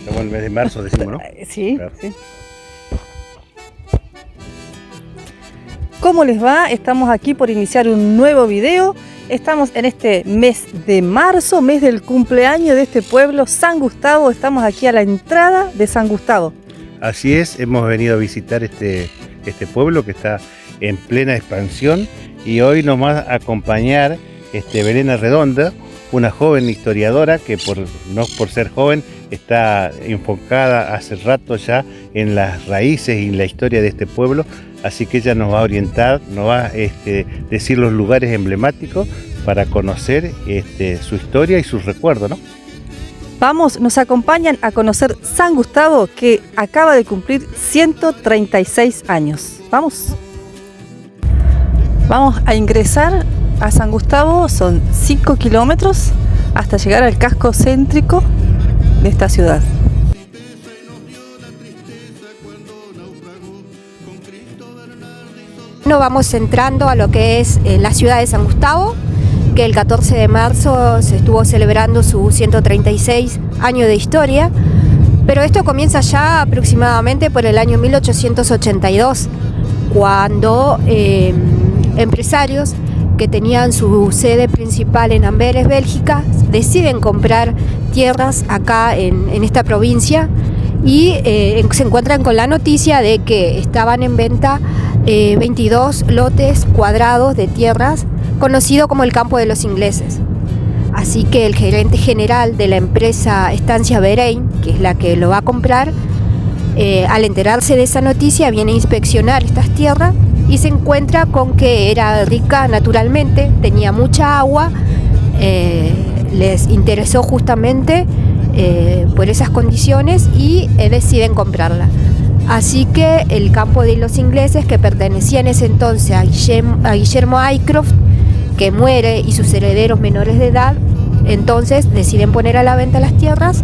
Estamos en el mes de marzo, decimos, ¿no? Sí, Claro. sí. ¿Cómo les va? Estamos aquí por iniciar un nuevo video. Estamos en este mes de marzo, mes del cumpleaños de este pueblo, San Gustavo. Estamos aquí a la entrada de San Gustavo. Así es, hemos venido a visitar este pueblo que está en plena expansión y hoy nos va a acompañar Belén Arredonda, una joven historiadora que no por ser joven está enfocada hace rato ya en las raíces y la historia de este pueblo, así que ella nos va a orientar, nos va a decir los lugares emblemáticos para conocer su historia y sus recuerdos, ¿no? Vamos, nos acompañan a conocer San Gustavo, que acaba de cumplir 136 años. Vamos. Vamos a ingresar a San Gustavo, son 5 kilómetros hasta llegar al casco céntrico de esta ciudad. Nos vamos entrando a lo que es la ciudad de San Gustavo, que el 14 de marzo se estuvo celebrando su 136 años de historia, pero esto comienza ya aproximadamente por el año 1882, cuando empresarios que tenían su sede principal en Amberes, Bélgica, deciden comprar tierras acá en esta provincia y se encuentran con la noticia de que estaban en venta 22 lotes cuadrados de tierras, conocido como el Campo de los Ingleses. Así que el gerente general de la empresa Estancia Berain, que es la que lo va a comprar, al enterarse de esa noticia viene a inspeccionar estas tierras y se encuentra con que era rica naturalmente, tenía mucha agua, les interesó justamente por esas condiciones y deciden comprarla. Así que el Campo de los Ingleses, que pertenecía en ese entonces a Guillermo Aycroft, que muere, y sus herederos menores de edad, entonces deciden poner a la venta las tierras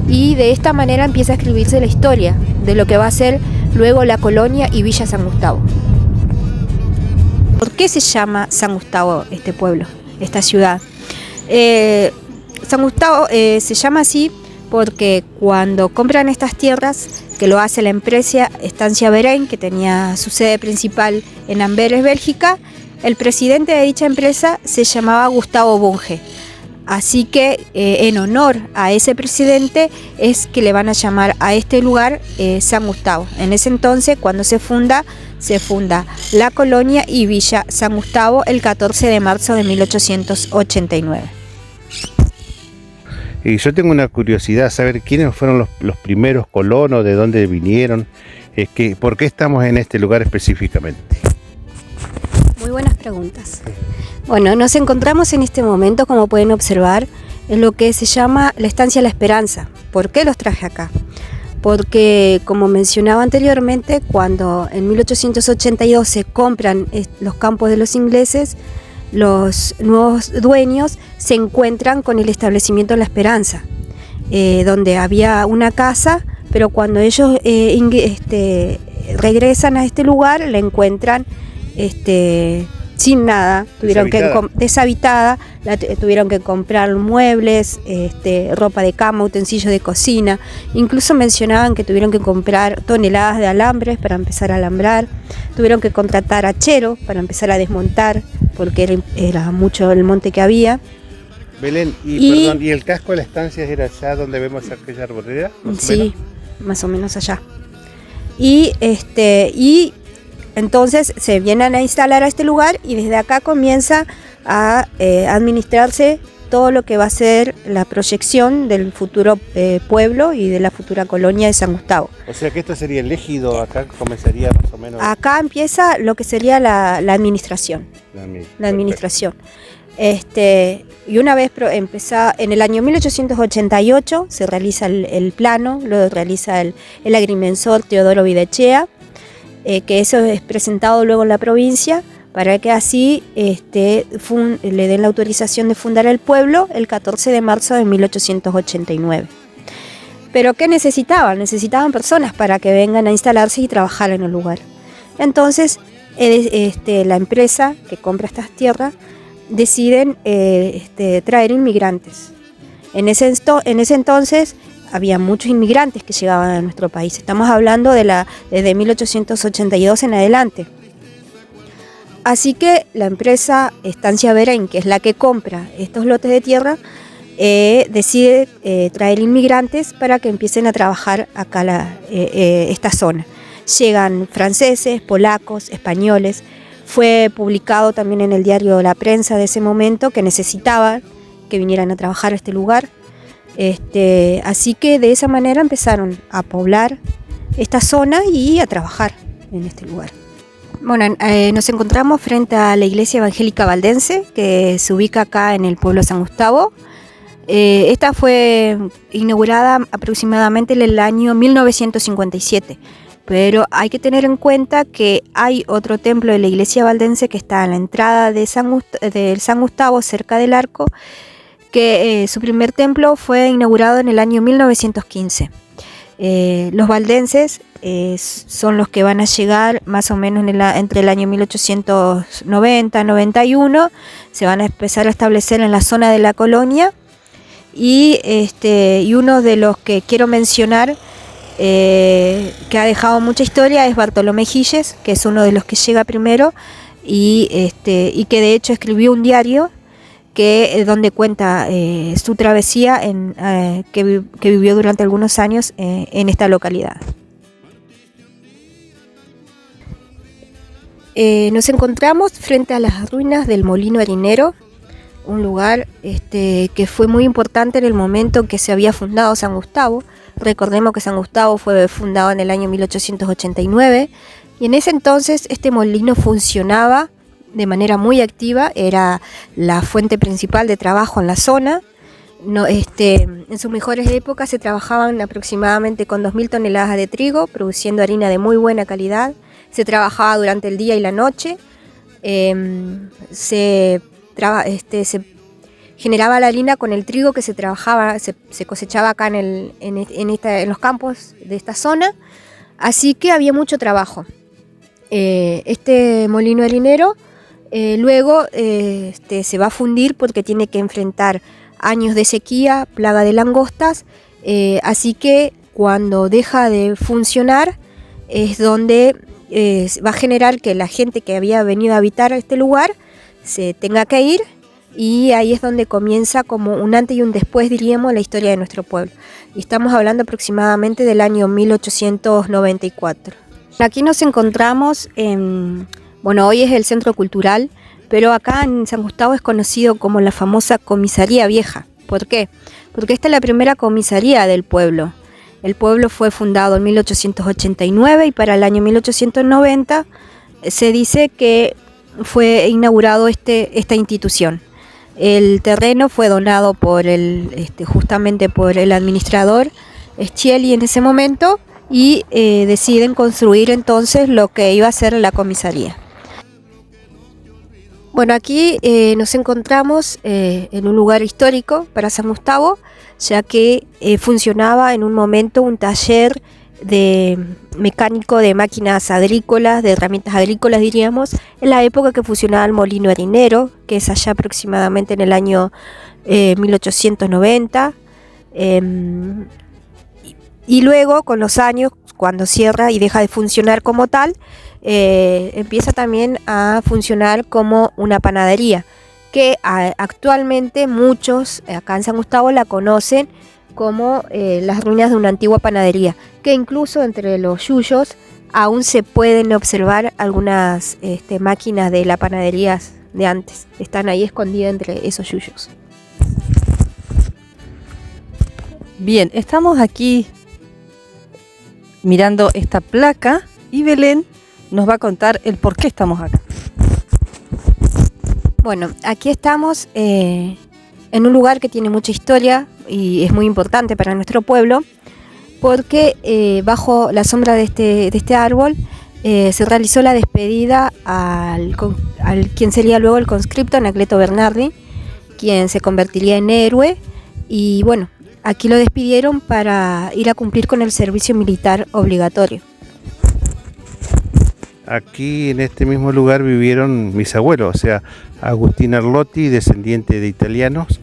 y de esta manera empieza a escribirse la historia de lo que va a ser luego la colonia y Villa San Gustavo. ¿Por qué se llama San Gustavo este pueblo, esta ciudad? San Gustavo se llama así porque cuando compran estas tierras, que lo hace la empresa Estancia Berain, que tenía su sede principal en Amberes, Bélgica, el presidente de dicha empresa se llamaba Gustavo Bunge. Así que en honor a ese presidente es que le van a llamar a este lugar San Gustavo. En ese entonces, cuando se funda la colonia y Villa San Gustavo el 14 de marzo de 1889. Y yo tengo una curiosidad, saber quiénes fueron los primeros colonos, de dónde vinieron, ¿por qué estamos en este lugar específicamente? Muy buenas preguntas. Bueno, nos encontramos en este momento, como pueden observar, en lo que se llama la Estancia La Esperanza. ¿Por qué los traje acá? Porque, como mencionaba anteriormente, cuando en 1882 se compran los campos de los ingleses, los nuevos dueños se encuentran con el establecimiento La Esperanza, donde había una casa, pero cuando ellos regresan a este lugar, la encuentran sin nada, deshabitada, tuvieron que comprar muebles, ropa de cama, utensilios de cocina, incluso mencionaban que tuvieron que comprar toneladas de alambres para empezar a alambrar, tuvieron que contratar hacheros para empezar a desmontar, porque era mucho el monte que había. Belén, ¿y el casco de la estancia era allá donde vemos aquella arboleda? Sí, más o menos allá. Y entonces se vienen a instalar a este lugar y desde acá comienza a administrarse todo lo que va a ser la proyección del futuro pueblo y de la futura colonia de San Gustavo. O sea que esto sería el ejido, acá comenzaría más o menos. Acá empieza lo que sería la administración. La administración. Y una vez empezada, en el año 1888 se realiza el plano, lo realiza el agrimensor Teodoro Videchea, que eso es presentado luego en la provincia para que así le den la autorización de fundar el pueblo el 14 de marzo de 1889. Pero ¿qué necesitaban? Necesitaban personas para que vengan a instalarse y trabajar en el lugar. Entonces la empresa que compra estas tierras deciden traer inmigrantes. En ese entonces había muchos inmigrantes que llegaban a nuestro país. Estamos hablando desde 1882 en adelante. Así que la empresa Estancia Berain, que es la que compra estos lotes de tierra, decide traer inmigrantes para que empiecen a trabajar acá esta zona. Llegan franceses, polacos, españoles. Fue publicado también en el diario La Prensa de ese momento que necesitaban que vinieran a trabajar a este lugar. Así que de esa manera empezaron a poblar esta zona y a trabajar en este lugar. Bueno, nos encontramos frente a la Iglesia Evangélica Valdense, que se ubica acá en el pueblo de San Gustavo. Esta fue inaugurada aproximadamente en el año 1957, pero hay que tener en cuenta que hay otro templo de la Iglesia Valdense que está a la entrada de San Gustavo, cerca del arco, que su primer templo fue inaugurado en el año 1915. Los valdenses son los que van a llegar más o menos entre el año 1890-91, se van a empezar a establecer en la zona de la colonia y uno de los que quiero mencionar que ha dejado mucha historia es Bartolomé Gilles, que es uno de los que llega primero y que de hecho escribió un diario donde cuenta su travesía que vivió durante algunos años en esta localidad. Nos encontramos frente a las ruinas del Molino Harinero, un lugar que fue muy importante en el momento en que se había fundado San Gustavo. Recordemos que San Gustavo fue fundado en el año 1889 y en ese entonces este molino funcionaba de manera muy activa, era la fuente principal de trabajo en la zona. En sus mejores épocas se trabajaban aproximadamente con 2.000 toneladas de trigo, produciendo harina de muy buena calidad. Se trabajaba durante el día y la noche. Se generaba la harina con el trigo que se cosechaba acá en los campos de esta zona. Así que había mucho trabajo. Este molino harinero luego se va a fundir porque tiene que enfrentar años de sequía, plaga de langostas, así que cuando deja de funcionar es donde va a generar que la gente que había venido a habitar este lugar se tenga que ir, y ahí es donde comienza como un antes y un después, diríamos, la historia de nuestro pueblo. Y estamos hablando aproximadamente del año 1894. Aquí nos encontramos hoy es el centro cultural, pero acá en San Gustavo es conocido como la famosa comisaría vieja. ¿Por qué? Porque esta es la primera comisaría del pueblo. El pueblo fue fundado en 1889 y para el año 1890 se dice que fue inaugurado esta institución. El terreno fue donado justamente por el administrador Schielli en ese momento y deciden construir entonces lo que iba a ser la comisaría. Bueno, aquí nos encontramos en un lugar histórico para San Gustavo, ya que funcionaba en un momento un taller de mecánico de máquinas agrícolas, de herramientas agrícolas diríamos, en la época que funcionaba el molino harinero, que es allá aproximadamente en el año 1890. Y luego, con los años, cuando cierra y deja de funcionar como tal, empieza también a funcionar como una panadería, que actualmente muchos acá en San Gustavo la conocen como las ruinas de una antigua panadería, que incluso entre los yuyos aún se pueden observar algunas máquinas de las panaderías de antes, están ahí escondidas entre esos yuyos. Bien, estamos aquí mirando esta placa y Belén nos va a contar el por qué estamos acá. Bueno, aquí estamos en un lugar que tiene mucha historia y es muy importante para nuestro pueblo, porque bajo la sombra de este árbol se realizó la despedida al quien sería luego el conscripto Anacleto Bernardi, quien se convertiría en héroe, y bueno, aquí lo despidieron para ir a cumplir con el servicio militar obligatorio. Aquí en este mismo lugar vivieron mis abuelos, o sea, Agustín Arlotti, descendiente de italianos,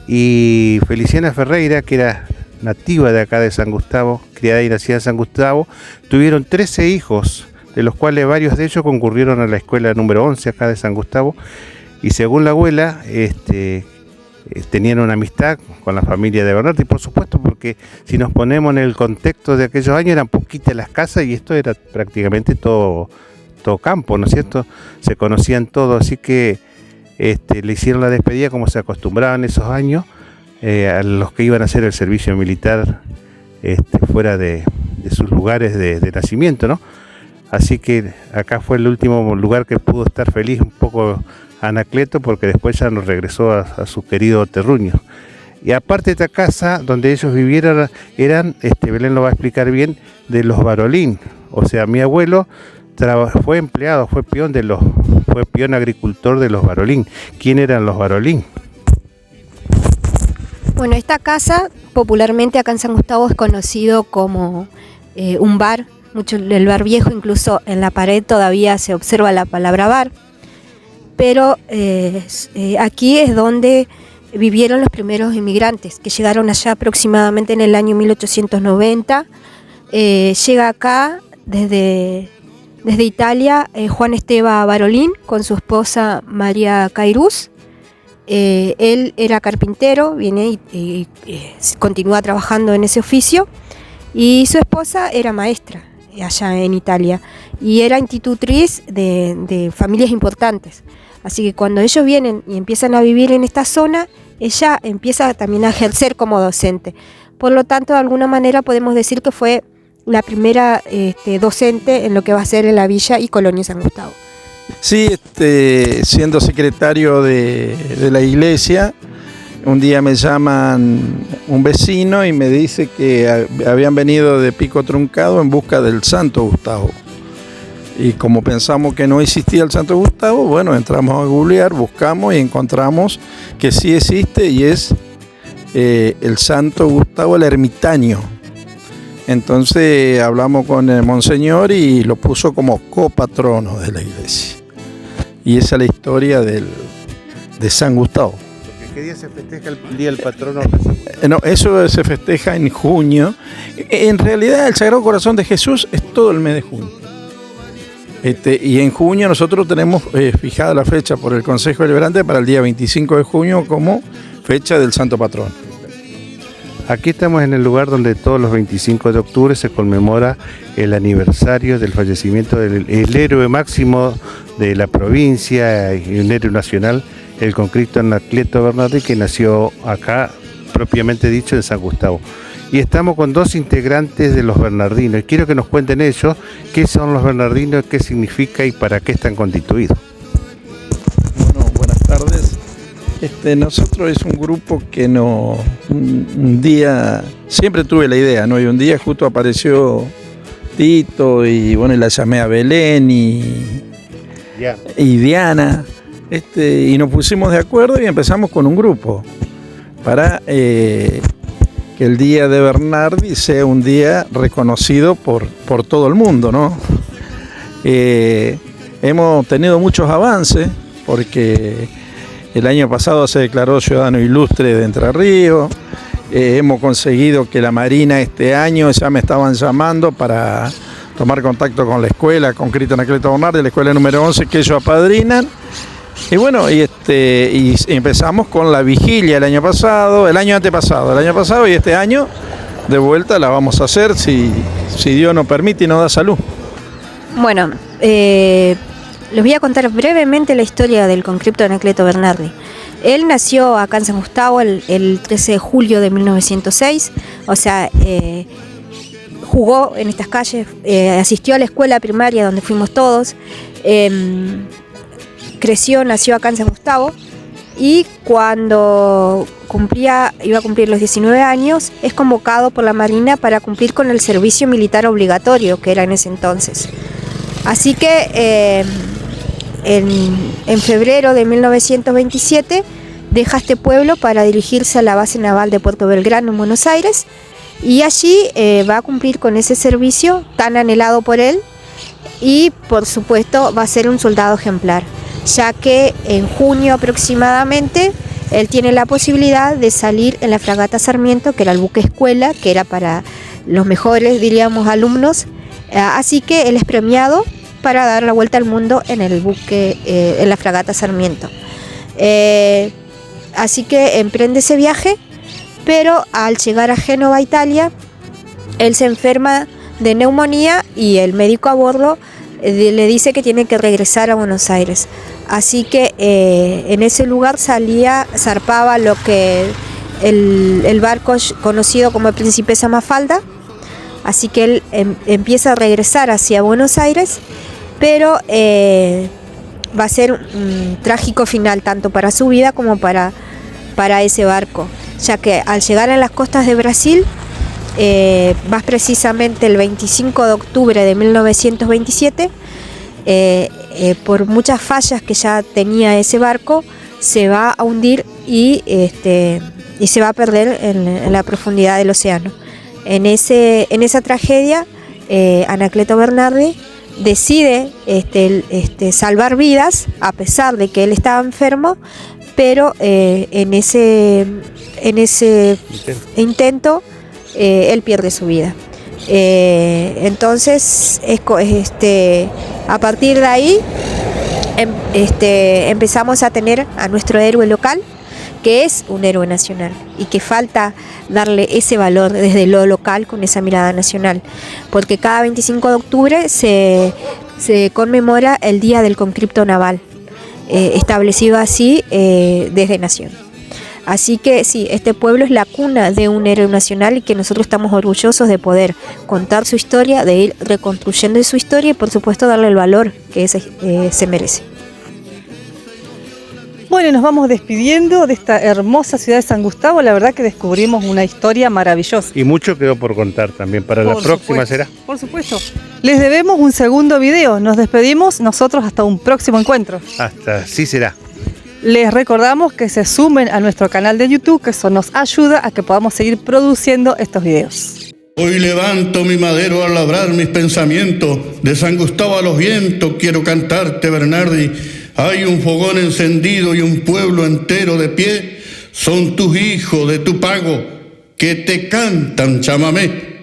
y Feliciana Ferreira, que era nativa de acá de San Gustavo, criada y nacida en San Gustavo. Tuvieron 13 hijos, de los cuales varios de ellos concurrieron a la escuela número 11 acá de San Gustavo. Y según la abuela, tenían una amistad con la familia de Bernardi, por supuesto, porque si nos ponemos en el contexto de aquellos años, eran poquitas las casas y esto era prácticamente todo campo, ¿no es cierto? Se conocían todos, así que le hicieron la despedida como se acostumbraban esos años a los que iban a hacer el servicio militar fuera de sus lugares de nacimiento, ¿no? Así que acá fue el último lugar que pudo estar feliz un poco Anacleto, porque después ya nos regresó a su querido terruño. Y aparte de esta casa donde ellos vivieron, eran, Belén lo va a explicar bien, de los Barolín. O sea, mi abuelo fue empleado, fue peón agricultor de los Barolín. ¿Quién eran los Barolín? Bueno, esta casa popularmente acá en San Gustavo es conocido como un bar, mucho el bar viejo, incluso en la pared todavía se observa la palabra bar. Pero aquí es donde vivieron los primeros inmigrantes, que llegaron allá aproximadamente en el año 1890. Llega acá desde Italia Juan Esteban Barolín con su esposa María Cairús. Él era carpintero, viene y continúa trabajando en ese oficio, y su esposa era maestra allá en Italia y era institutriz de familias importantes. Así que cuando ellos vienen y empiezan a vivir en esta zona, ella empieza también a ejercer como docente. Por lo tanto, de alguna manera podemos decir que fue la primera docente en lo que va a ser en la Villa y Colonia San Gustavo. Sí, siendo secretario de la iglesia, un día me llaman un vecino y me dice que habían venido de Pico Truncado en busca del Santo Gustavo. Y como pensamos que no existía el Santo Gustavo, bueno, entramos a googlear, buscamos y encontramos que sí existe, y es el Santo Gustavo el Ermitaño. Entonces hablamos con el monseñor y lo puso como copatrono de la iglesia. Y esa es la historia de San Gustavo. ¿Qué día se festeja el día del patrono? No, eso se festeja en junio. En realidad el Sagrado Corazón de Jesús es todo el mes de junio. Y en junio nosotros tenemos fijada la fecha por el Consejo Deliberante para el día 25 de junio como fecha del Santo Patrón. Aquí estamos en el lugar donde todos los 25 de octubre se conmemora el aniversario del fallecimiento del héroe máximo de la provincia y un héroe nacional, el conscripto Anacleto Bernardi, que nació acá, propiamente dicho, en San Gustavo. Y estamos con dos integrantes de los bernardinos. Quiero que nos cuenten ellos qué son los bernardinos, qué significa y para qué están constituidos. Bueno, buenas tardes. Nosotros es un grupo que un día, siempre tuve la idea, ¿no? Y un día justo apareció Tito y bueno, y la llamé a Belén y Diana. Y nos pusimos de acuerdo y empezamos con un grupo para que el día de Bernardi sea un día reconocido por todo el mundo, ¿no? Hemos tenido muchos avances porque el año pasado se declaró ciudadano ilustre de Entre Ríos. Hemos conseguido que la Marina este año ya me estaban llamando para tomar contacto con la escuela, con Cristo Anacleto Bernardi, la escuela número 11, que ellos apadrinan. Y bueno, y empezamos con la vigilia el año antepasado y este año de vuelta la vamos a hacer si Dios nos permite y nos da salud. Bueno, les voy a contar brevemente la historia del conscripto Anacleto Bernardi. Él nació acá en San Gustavo el 13 de julio de 1906, o sea, jugó en estas calles, asistió a la escuela primaria donde fuimos todos, nació acá en San Gustavo, y cuando iba a cumplir los 19 años, es convocado por la Marina para cumplir con el servicio militar obligatorio que era en ese entonces. Así que en febrero de 1927 deja este pueblo para dirigirse a la base naval de Puerto Belgrano en Buenos Aires, y allí va a cumplir con ese servicio tan anhelado por él, y por supuesto va a ser un soldado ejemplar, ya que en junio aproximadamente él tiene la posibilidad de salir en la fragata Sarmiento, que era el buque escuela, que era para los mejores, diríamos, alumnos. Así que él es premiado para dar la vuelta al mundo en el buque, en la fragata Sarmiento. Así que emprende ese viaje, pero al llegar a Génova, Italia, él se enferma de neumonía y el médico a bordo le dice que tiene que regresar a Buenos Aires. Así que en ese lugar zarpaba lo que el barco conocido como Princesa Mafalda. Así que él empieza a regresar hacia Buenos Aires, pero va a ser un trágico final tanto para su vida como para ese barco, ya que al llegar a las costas de Brasil, más precisamente el 25 de octubre de 1927, por muchas fallas que ya tenía ese barco, se va a hundir y se va a perder en la profundidad del océano. En esa tragedia, Anacleto Bernardi decide salvar vidas, a pesar de que él estaba enfermo, pero en ese intento él pierde su vida. Entonces, a partir de ahí empezamos a tener a nuestro héroe local, que es un héroe nacional y que falta darle ese valor desde lo local con esa mirada nacional, porque cada 25 de octubre se conmemora el Día del Conscripto Naval, establecido así desde Nación. Así que sí, este pueblo es la cuna de un héroe nacional y que nosotros estamos orgullosos de poder contar su historia, de ir reconstruyendo su historia y por supuesto darle el valor que se merece. Bueno, nos vamos despidiendo de esta hermosa ciudad de San Gustavo. La verdad que descubrimos una historia maravillosa. Y mucho quedó por contar también. Para la próxima será. Por supuesto. Les debemos un segundo video. Nos despedimos nosotros hasta un próximo encuentro. Hasta sí será. Les recordamos que se sumen a nuestro canal de YouTube, que eso nos ayuda a que podamos seguir produciendo estos videos. Hoy levanto mi madero a labrar mis pensamientos. De San Gustavo a los vientos quiero cantarte, Bernardi. Hay un fogón encendido y un pueblo entero de pie. Son tus hijos de tu pago que te cantan chamamé.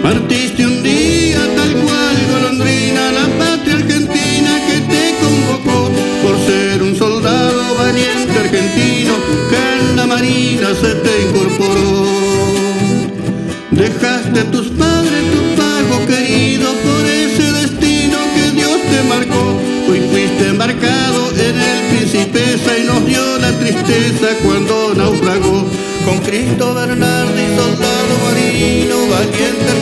Partiste un día tal cual golondrina, la patria argentina que te convocó, por ser un soldado valiente argentino que en la marina se te incorporó. Dejaste a tus padres tu pago querido por ese destino que Dios te marcó. Hoy fuiste embarcado en el Principesa y nos dio la tristeza cuando naufragó. Con Cristo Bernardi, soldado marino, valiente